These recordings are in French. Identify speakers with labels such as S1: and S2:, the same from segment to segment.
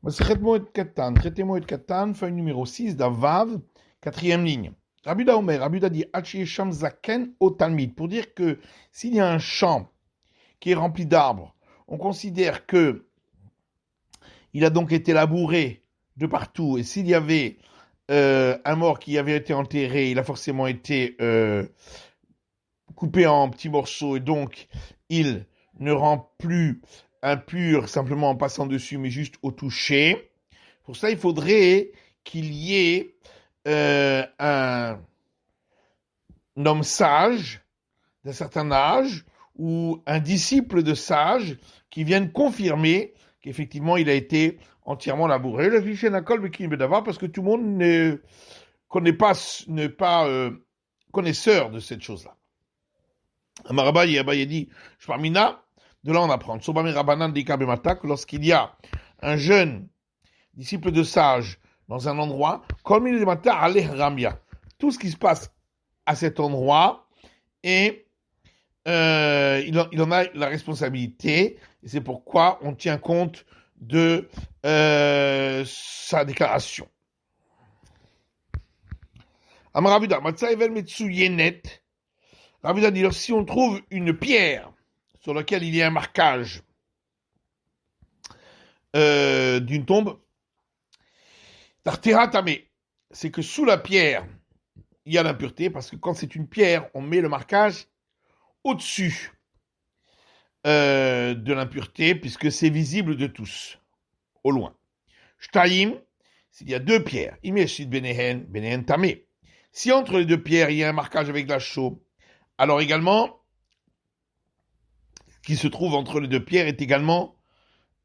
S1: Masechet Moed Katan, traité Moed Katan, feuille numéro 6 d'Avav, quatrième ligne. Rabbi Omer, Rabbi dit Hachi Sham Zaken au Talmid, pour dire que s'il y a un champ qui est rempli d'arbres, on considère que il a donc été labouré de partout, et s'il y avait un mort qui avait été enterré, il a forcément été coupé en petits morceaux, et donc il ne rend plus impur simplement en passant dessus, mais juste au toucher. Pour ça, il faudrait qu'il y ait un homme sage d'un certain âge ou un disciple de sage qui vienne confirmer qu'effectivement il a été entièrement labouré. Le fichier n'accorde d'avoir parce que tout le monde n'est pas connaisseur de cette chose-là. Amarabaye Abaye dit, Shpamina, de là on apprend. Sobami Rabanan di Kabematak, lorsqu'il y a un jeune disciple de sage dans un endroit, tout ce qui se passe à cet endroit, et il en a la responsabilité, et c'est pourquoi on tient compte de sa déclaration. Amarabuda, Matsaevel Metsuyenet, Rabuda dit, si on trouve une pierre sur laquelle il y a un marquage d'une tombe, c'est que sous la pierre, il y a l'impureté, parce que quand c'est une pierre, on met le marquage au-dessus de l'impureté, puisque c'est visible de tous, au loin. Shtaim, s'il y a deux pierres, Benehen Tamé. Si entre les deux pierres, il y a un marquage avec la chaux, alors également, ce qui se trouve entre les deux pierres est également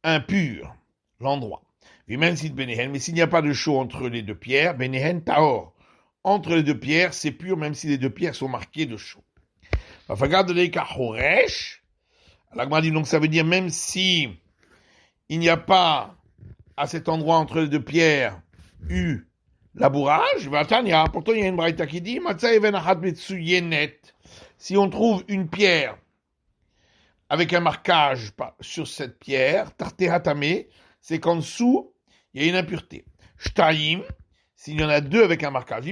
S1: impur, l'endroit. Mais s'il n'y a pas de chaux entre les deux pierres, Benehen Taor. Entre les deux pierres, c'est pur, même si les deux pierres sont marquées de chaux. L'Agma dit donc ça veut dire même si il n'y a pas à cet endroit entre les deux pierres eu labourage, pourtant il y a une braïta qui dit si on trouve une pierre avec un marquage sur cette pierre, c'est qu'en dessous il y a une impureté. Shtaim, s'il y en a deux avec un marquage,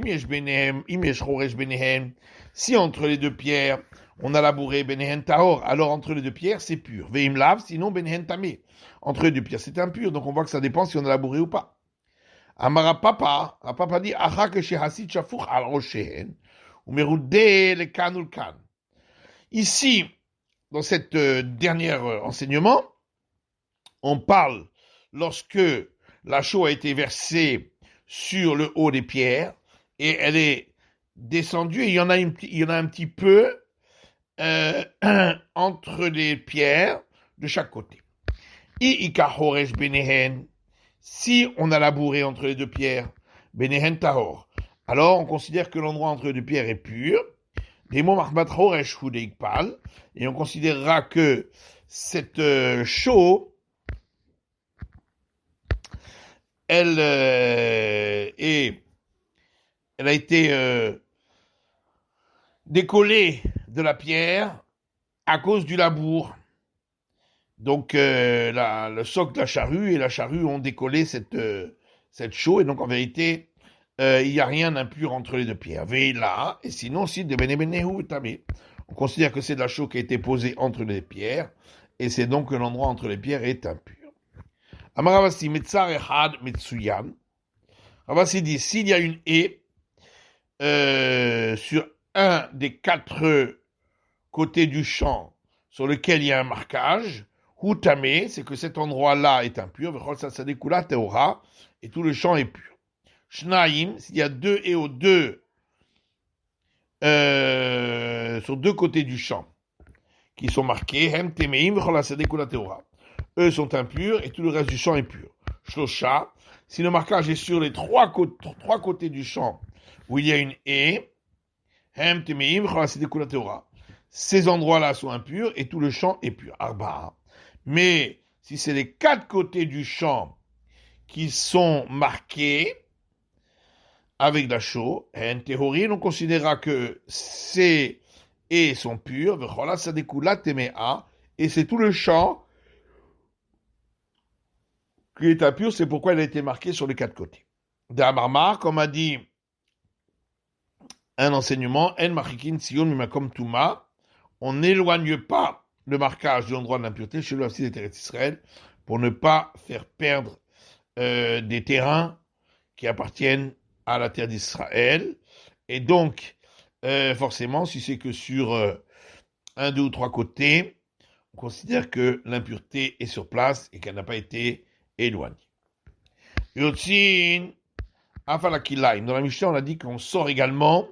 S1: si entre les deux pierres on a labouré Benehen Tahor, alors entre les deux pierres c'est pur. Veim Lav, sinon Benehen Tamé. Entre les deux pierres c'est impur, donc on voit que ça dépend si on a labouré ou pas. Amara Papa dit Achak Shehasit Shafuch al Roshehen, Umerudé le Kanul Kan. Ici, dans cette dernier enseignement, on parle lorsque la chaux a été versée sur le haut des pierres et elle est descendue et il y en a un petit peu entre les pierres de chaque côté. Si on a labouré entre les deux pierres, benehen tahor, alors on considère que l'endroit entre les deux pierres est pur. Et on considérera que cette chaux, elle a été décollée de la pierre à cause du labour. Donc le soc de la charrue et la charrue ont décollé cette chaux, et donc en vérité il n'y a rien d'impur entre les deux pierres. Veila, et sinon si de benebenehu tamé. On considère que c'est de la chaux qui a été posée entre les pierres, et c'est donc que l'endroit entre les pierres est impur. Amaravasi metzar echad metsuyan. Ravasi dit s'il y a une haie sur un des quatre côtés du champ sur lequel il y a un marquage, Houtamé, c'est que cet endroit-là est impur, et tout le champ est pur. Shnaim, s'il y a deux et aux deux, sur deux côtés du champ, qui sont marqués, eux sont impurs et tout le reste du champ est pur. Shlosha, si le marquage est sur les trois côtés du champ où il y a une haie, ces endroits-là sont impurs et tout le champ est pur. Arba. Mais si c'est les quatre côtés du champ qui sont marqués avec la chaux, on considérera que ces haies sont pures, et c'est tout le champ qui est impur, c'est pourquoi elle a été marquée sur les 4 côtés. D'Amarmar, comme a dit un enseignement, En Machikin Sion Mimakom Touma, on n'éloigne pas le marquage de l'endroit de l'impureté chez le des terres d'Israël pour ne pas faire perdre des terrains qui appartiennent à la terre d'Israël. Et donc, forcément, si c'est que sur un, deux ou trois côtés, on considère que l'impureté est sur place et qu'elle n'a pas été éloignée. Yotzin, Afalakilaim. Dans la Mishnah, on a dit qu'on sort également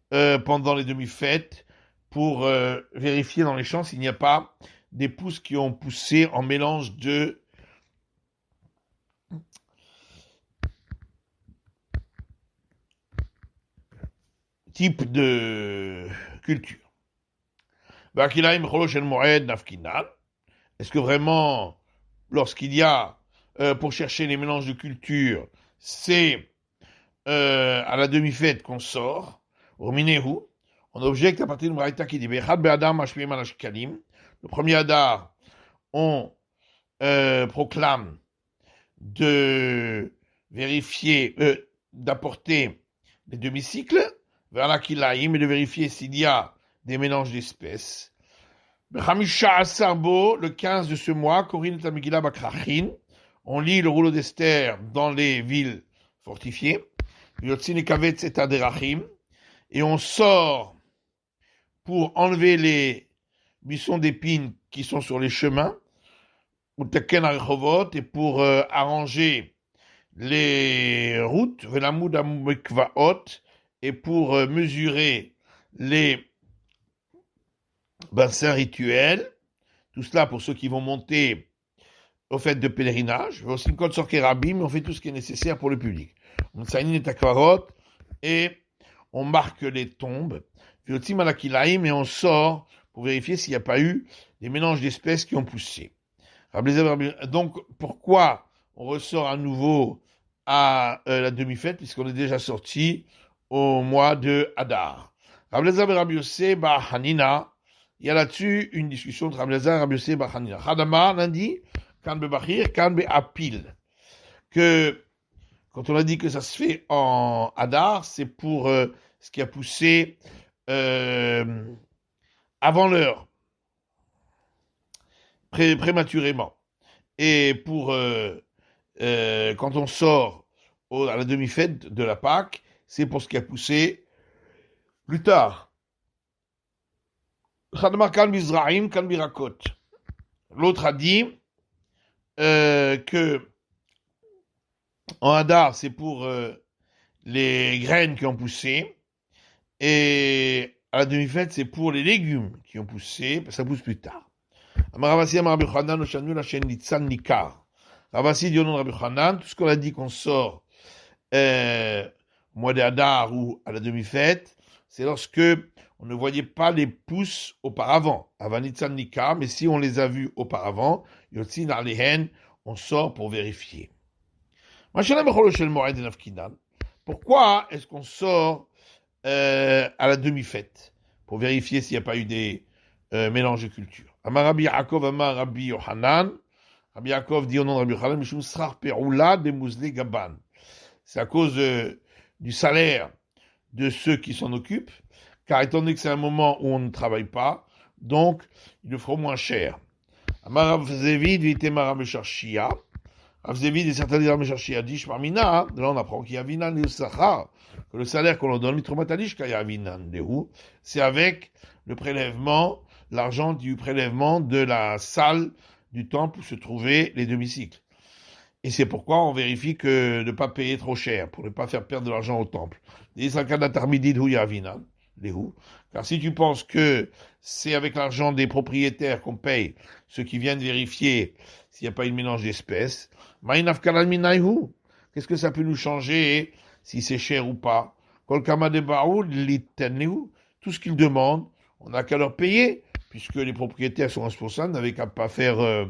S1: pendant les demi-fêtes pour vérifier dans les champs s'il n'y a pas des pousses qui ont poussé en mélange de types de culture. Est-ce que vraiment, lorsqu'il y a, pour chercher les mélanges de culture, c'est à la demi-fête qu'on sort, au Minehu, on objecte à partir de Braïta qui dit le premier Hadar, on proclame de vérifier, d'apporter les demi-cycles vers la Kilaïm et de vérifier s'il y a des mélanges d'espèces. Le 15 de ce mois, Corinne Tamigila Bakrachin, on lit le rouleau d'Esther dans les villes fortifiées. Et on sort pour enlever les buissons d'épines qui sont sur les chemins, et pour arranger les routes, et pour mesurer les bassins rituels, tout cela pour ceux qui vont monter au fait de pèlerinage, mais on fait tout ce qui est nécessaire pour le public. Et on marque les tombes, et on sort pour vérifier s'il n'y a pas eu des mélanges d'espèces qui ont poussé. Donc, pourquoi on ressort à nouveau à la demi-fête, puisqu'on est déjà sorti au mois de Hadar. Rabbi Elazar et Rabbi Yossé bar Hanina, il y a là-dessus une discussion entre Rabbi Elazar et Rabbi Yossé bar Hanina. Hadamar, lundi, kan be bachir, kan be apil. Que, quand on a dit que ça se fait en Hadar, c'est pour ce qui a poussé avant l'heure, prématurément. Et pour quand on sort à la demi-fête de la Pâque, c'est pour ce qui a poussé plus tard. L'autre a dit que en Hadar, c'est pour les graines qui ont poussé, et à la demi-fête, c'est pour les légumes qui ont poussé, ça pousse plus tard. Ravasi dit au nom de Rabbi Chanan, tout ce qu'on a dit qu'on sort au mois d'Adar ou à la demi-fête, c'est lorsque on ne voyait pas les pousses auparavant, Avanitsan Nika, mais si on les a vus auparavant, Yotzin Arlehen, on sort pour vérifier. Pourquoi est-ce qu'on sort à la demi-fête pour vérifier s'il n'y a pas eu des mélanges de culture? Amar Rabbi Yaakov, Amar Rabbi Yohanan. Rabbi Yaakov dit au nom de Rabbi Yohanan, Mishum Srar Peroula de Mouzle Gaban. C'est à cause du salaire de ceux qui s'en occupent, car étant donné que c'est un moment où on ne travaille pas, donc ils le feront moins cher. Amar Rav Zevid, Vitemar Rav Mesharshia. Rav Zevid et certains des Rav Mesharshia disent, Parmina, de là on apprend qu'il y a Vinan le Sachar, que le salaire qu'on leur donne, Mitromatalish, qu'il y a Vinan Lehu, c'est avec le prélèvement, l'argent du prélèvement de la salle du temple où se trouvaient les demi-cycles. Et c'est pourquoi on vérifie que de ne pas payer trop cher, pour ne pas faire perdre de l'argent au temple. Car si tu penses que c'est avec l'argent des propriétaires qu'on paye ceux qui viennent vérifier s'il n'y a pas eu de mélange d'espèces, qu'est-ce que ça peut nous changer si c'est cher ou pas? Tout ce qu'ils demandent, on n'a qu'à leur payer, puisque les propriétaires sont responsables, n'avaient qu'à pas faire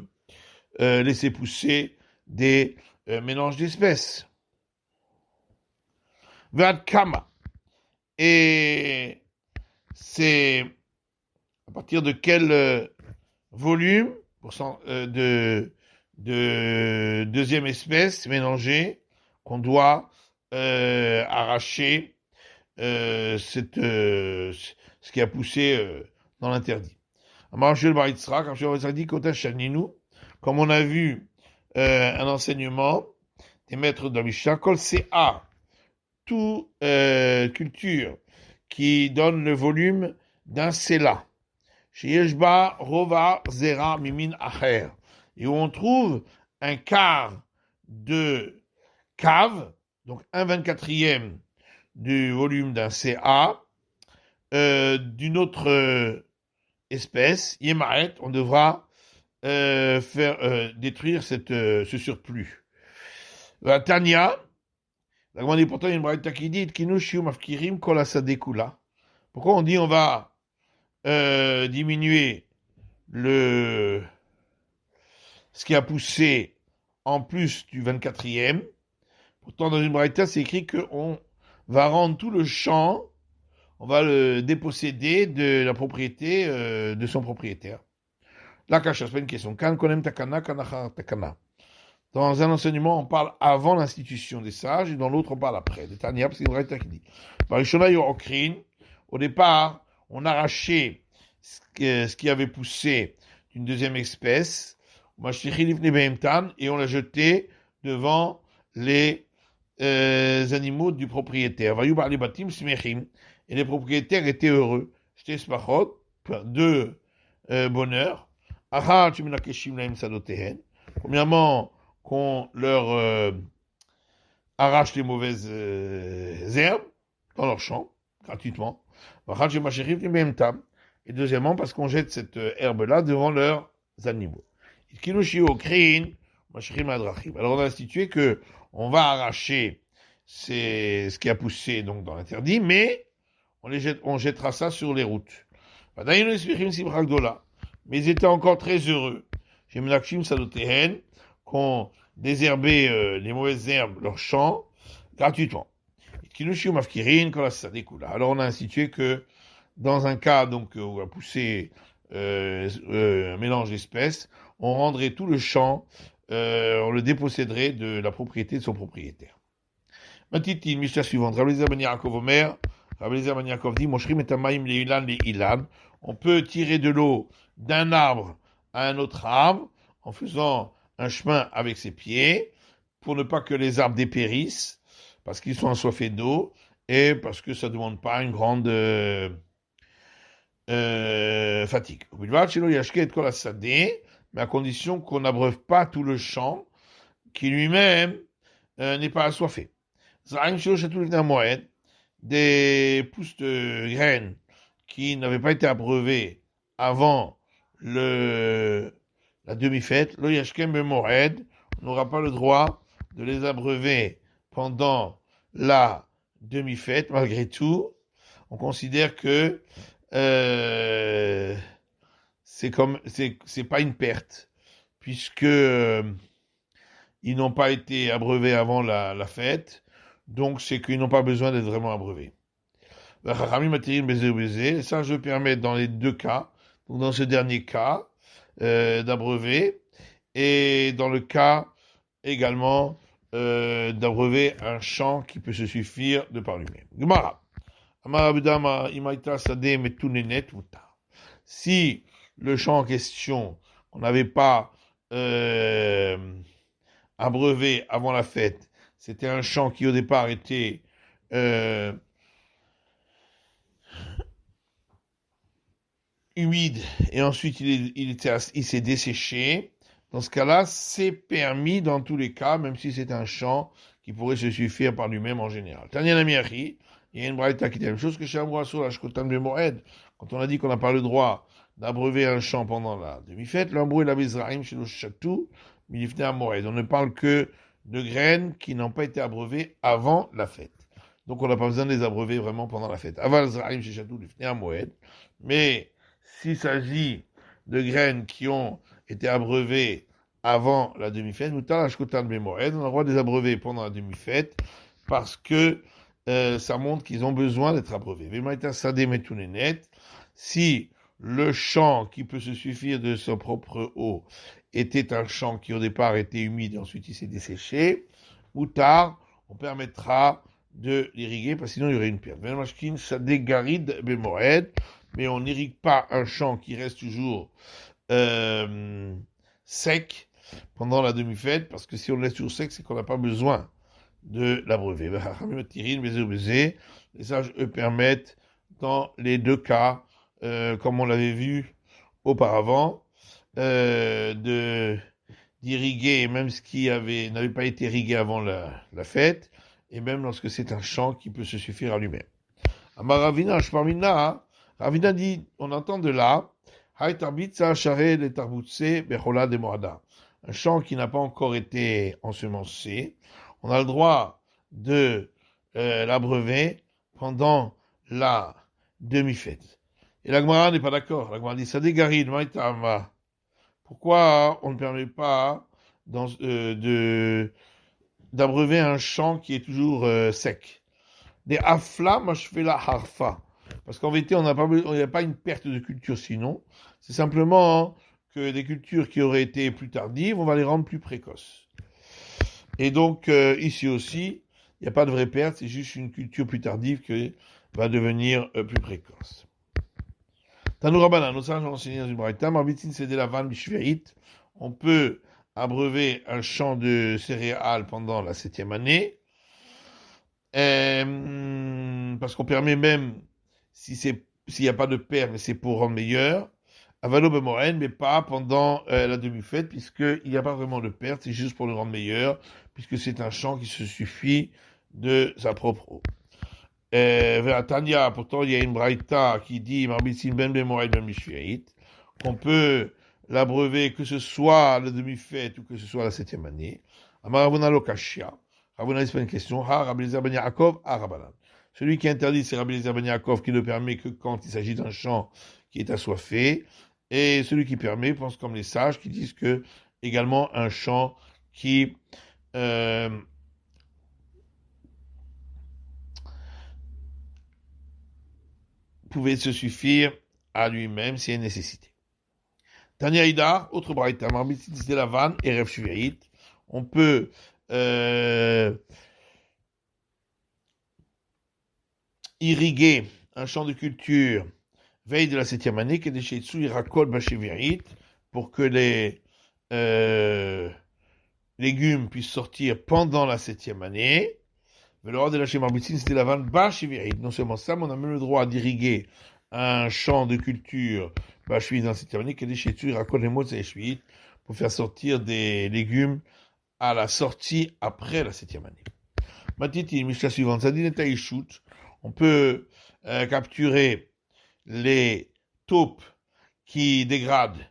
S1: laisser pousser des mélanges d'espèces. Vad kama. Et c'est à partir de quel volume de deuxième espèce mélangée qu'on doit arracher ce qui a poussé dans l'interdit. Comme on a vu un enseignement des maîtres de la Mishnah, Kol CA, toute culture qui donne le volume d'un Sela, chez Yeshba Rova Zera Mimin Acher, et où on trouve un quart de cave, donc un 24e du volume d'un CA, d'une autre espèce, Yemaret, on devra faire détruire ce surplus. Tania, la grande dit pourtant il y a une braïta qui dit Kinushiu mafkirim kol asadekula. Pourquoi on dit on va diminuer ce qui a poussé en plus du 24e? Pourtant dans une braïta c'est écrit qu'on va rendre tout le champ, on va le déposséder de la propriété de son propriétaire. La cacha, c'est pas une question. Kan konem takana, kanachar takana. Dans un enseignement, on parle avant l'institution des sages, et dans l'autre, on parle après. Les Tania, parce qu'il y a une braïta qui dit. Au départ, on arrachait ce qui avait poussé d'une deuxième espèce, et on l'a jeté devant les animaux du propriétaire. Et les propriétaires étaient heureux. J'étais spachot, deux bonheurs. Premièrement, qu'on leur arrache les mauvaises herbes dans leur champ, gratuitement. Et deuxièmement, parce qu'on jette cette herbe-là devant leurs animaux. Alors on a institué que on va arracher ce qui a poussé donc dans l'interdit, mais on jettera ça sur les routes. Mais ils étaient encore très heureux. Qu'on désherbait les mauvaises herbes, leurs champs, gratuitement. Alors on a institué que dans un cas donc où a poussé un mélange d'espèces, on rendrait tout le champ, on le déposséderait de la propriété de son propriétaire. Matiti, Mishnah suivante. Rabbi Eliezer ben Yaakov Omer, Rabbi Eliezer ben Yaakov dit, Moshrim et Tamaim le ilan. On peut tirer de l'eau d'un arbre à un autre arbre en faisant un chemin avec ses pieds pour ne pas que les arbres dépérissent parce qu'ils sont assoiffés d'eau et parce que ça ne demande pas une grande fatigue. Mais à condition qu'on n'abreuve pas tout le champ qui lui-même n'est pas assoiffé. Des pousses de graines qui n'avaient pas été abreuvées avant la demi-fête, lo yashkem bemored, on n'aura pas le droit de les abreuver pendant la demi-fête. Malgré tout, on considère que c'est pas une perte, puisque ils n'ont pas été abreuvés avant la fête, donc c'est qu'ils n'ont pas besoin d'être vraiment abreuvés. Ça, je permets dans les deux cas, donc dans ce dernier cas, d'abreuver, et dans le cas également d'abreuver un champ qui peut se suffire de par lui-même. Gemara. Si le champ en question, on n'avait pas abreuvé avant la fête, c'était un champ qui au départ était humide et ensuite il s'est desséché. Dans ce cas-là, c'est permis dans tous les cas, même si c'est un champ qui pourrait se suffire par lui-même en général. Tanya Namiachi, il y a une braïta qui dit la même chose que chez Amroasso, la Shkotan de Moed. Quand on a dit qu'on n'a pas le droit d'abreuver un champ pendant la demi-fête, l'Ambrou et la Bezraim chez le Chatou, Milifne Moed. On ne parle que de graines qui n'ont pas été abreuvées avant la fête. Donc on n'a pas besoin de les abreuver vraiment pendant la fête. Aval Zraim chez Chatou, Milifne Moed. Mais s'il s'agit de graines qui ont été abreuvées avant la demi-fête, on a le droit de les abreuver pendant la demi-fête parce que ça montre qu'ils ont besoin d'être abreuvés. Si le champ qui peut se suffire de sa propre eau était un champ qui au départ était humide et ensuite il s'est desséché, ou tard, on permettra de l'irriguer parce que sinon il y aurait une perte. Ça dégaride mais on n'irrigue pas un champ qui reste toujours sec pendant la demi-fête parce que si on le laisse toujours sec, c'est qu'on n'a pas besoin de l'abreuver. Les sages, eux, permettent dans les deux cas, comme on l'avait vu auparavant, de d'irriguer même ce qui n'avait pas été irrigué avant la fête, et même lorsque c'est un champ qui peut se suffire à lui-même. Amar Ravina, Shparmina, Ravina dit, on entend de là, Hay tarbitza share le tarbutse bechola de moada. Un champ qui n'a pas encore été ensemencé, on a le droit de l'abreuver pendant la demi-fête. Et la Gemara n'est pas d'accord. La Gemara dit, ça dégaride, maïtama. Pourquoi on ne permet pas d'abreuver un champ qui est toujours sec? Des afla mashvela harfa. Parce qu'en vérité, on n'a pas une perte de culture sinon. C'est simplement que des cultures qui auraient été plus tardives, on va les rendre plus précoces. Et donc, ici aussi, il n'y a pas de vraie perte, c'est juste une culture plus tardive qui va devenir plus précoce. Tanoura Bana, nos sages ont enseigné dans une braïta, Marbitin Sede Lavan Bishvirit, on peut abreuver un champ de céréales pendant la 7e année, parce qu'on permet même, s'il n'y a pas de perte, mais c'est pour rendre meilleur, Avalo Bemoren, mais pas pendant la demi-fête, puisqu'il n'y a pas vraiment de perte, c'est juste pour le rendre meilleur, puisque c'est un champ qui se suffit de sa propre eau. Tanya, pourtant il y a une braïta qui dit qu'on peut l'abreuver que ce soit la demi-fête ou que ce soit la 7e année. Amaravuna lokashia. Ravuna, c'est pas une question. Ha, Rabbi Eliezer ben Yaakov, ha, Rabbanan. Celui qui interdit, c'est Rabbi Eliezer ben Yaakov qui ne permet que quand il s'agit d'un champ qui est assoiffé. Et celui qui permet pense comme les sages qui disent que également un champ qui pouvait se suffire à lui-même s'il y a une nécessité. Tania Ida, autre braïta, Marbitit de la vanne et Rev Shvi'it. On peut irriguer un champ de culture veille de la 7e année, que des Sheitsu Irakol Bashevi'it, pour que les légumes puissent sortir pendant la 7e année. Mais le roi de la Shemarbitzin, c'était la vanne Bashevi'it. Non seulement ça, mais on a même le droit d'irriguer un champ de culture Bashevi'it dans la 7e année, que des Sheitsu Irakol Lemot Zeshvi'it, pour faire sortir des légumes à la sortie après la 7e année. Matiti, Mishnah suivante, ça dit Netaïchout, on peut capturer les taupes qui dégradent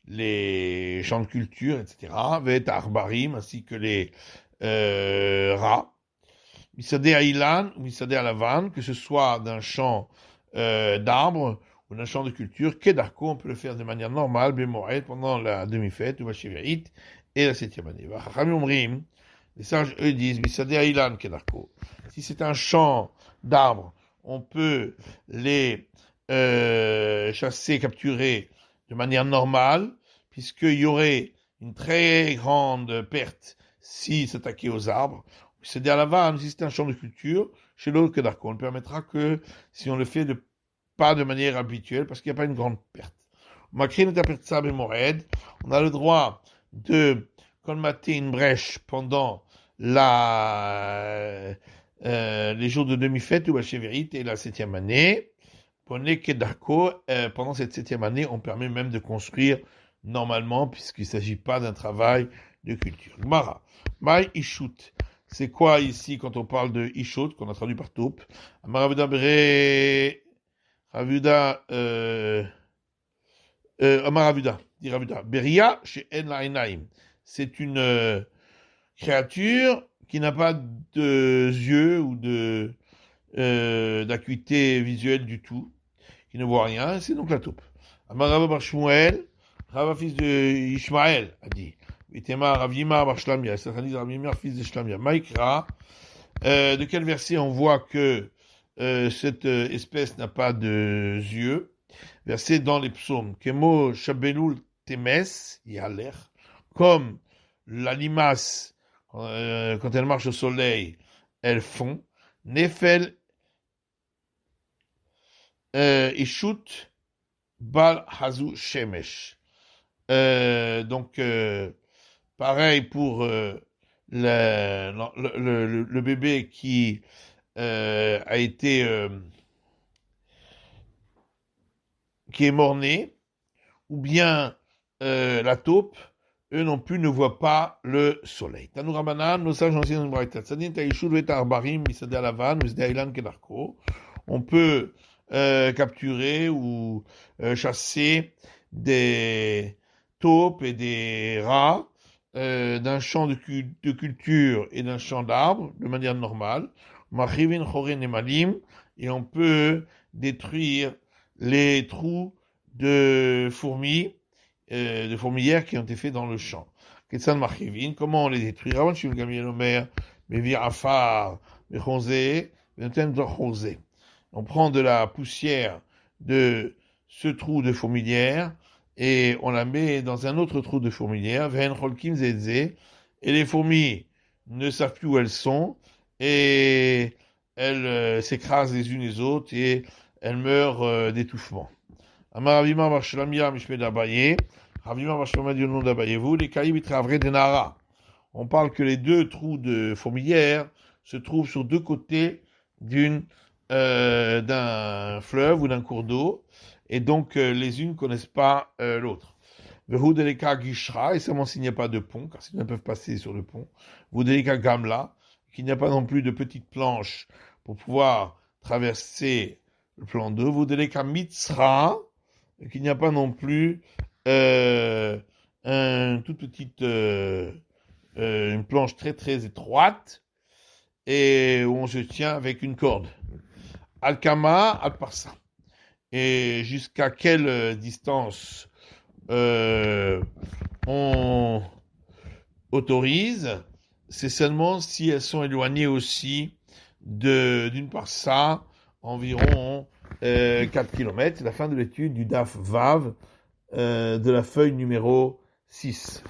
S1: les champs de culture, etc., Vet Arbarim, ainsi que les rats, Misadé à Ilan ou Misadé à Lavan, que ce soit d'un champ d'arbres ou d'un champ de culture, Kedarko, on peut le faire de manière normale, Bémoret, pendant la demi-fête, ou Bashevi'it, et la 7e année. Vachachamim, les sages, eux, disent, Misadé à Ilan, Kedarko. Si c'est un champ d'arbres, on peut les chasser, capturer de manière normale, puisqu'il y aurait une très grande perte si s'attaquait aux arbres. C'est à la vanne, si c'est un champ de culture, chez l'autre que d'arco, on ne permettra que si on le fait pas de manière habituelle, parce qu'il n'y a pas une grande perte. On a le droit de colmater une brèche pendant les jours de demi-fête ou Bashevi'it et la 7e année. Pendant cette 7e année, on permet même de construire normalement, puisqu'il ne s'agit pas d'un travail de culture. Mara, Mai Ishut. C'est quoi ici quand on parle de Ishut, qu'on a traduit par taupe? Maravuda Bere, Ravuda, Maravuda, dit Ravuda. Beria chez En Lainaim. C'est une créature qui n'a pas de yeux ou d'acuité visuelle du tout, qui ne voit rien, c'est donc la taupe. Amarava bar Shmuel, Rava fils de Ishmaël, a dit. Vitema Ravima bar Shlamia, c'est-à-dire Ravima fils de Shlamia. Maïkra, de quel verset on voit que cette espèce n'a pas de yeux? Verset dans les psaumes. Kemo Shabelul Temes, Yaler. comme la limace, quand elle marche au soleil, elle fond. Nefel Ishut Bal Hazu Shemesh. Donc, pareil pour le bébé qui a été qui est mort-né, ou bien la taupe, eux non plus ne voient pas le soleil. Tanou Rabanan, nos sages anciens de Braïta, Tzadin Taïchou, Vet Arbarim, Misada Lavan, Misda Ilan Kedarko. On peut capturer ou chasser des taupes et des rats d'un champ de culture et d'un champ d'arbres de manière normale. Machivin Choren et Malim, et on peut détruire les trous de fourmilières qui ont été faits dans le champ. Ketsan Machivin, comment on les détruit? Ravan Shim Gamliel Omer, Mevir Afar, Mechonze, Venten Dorchonze. On prend de la poussière de ce trou de fourmilière et on la met dans un autre trou de fourmilière, Ven Cholkim Zedze, et les fourmis ne savent plus où elles sont et elles s'écrasent les unes les autres et elles meurent d'étouffement. Amar Ravima Bar Shlamia Mishmed Abaye, Ravima Bar Shlamia du nom d'Abaye, vous, les Kaïb Itravre de Nara. On parle que les deux trous de fourmilière se trouvent sur deux côtés d'un fleuve ou d'un cours d'eau, et donc les unes ne connaissent pas l'autre. Vehudeleka Gishra, et ça m'enseigne n'y a pas de pont, car sinon elles peuvent passer sur le pont. Vehudeleka Gamla, qu'il n'y a pas non plus de petites planches pour pouvoir traverser le plan d'eau. Vehudeleka Mitzra, qu'il n'y a pas non plus toute petite une planche très très étroite et où on se tient avec une corde. Al-Kama, Al-Parsa. Et jusqu'à quelle distance on autorise? C'est seulement si elles sont éloignées aussi d'une parsa, environ 4 km. C'est la fin de l'étude du DAF Vav de la feuille numéro 6.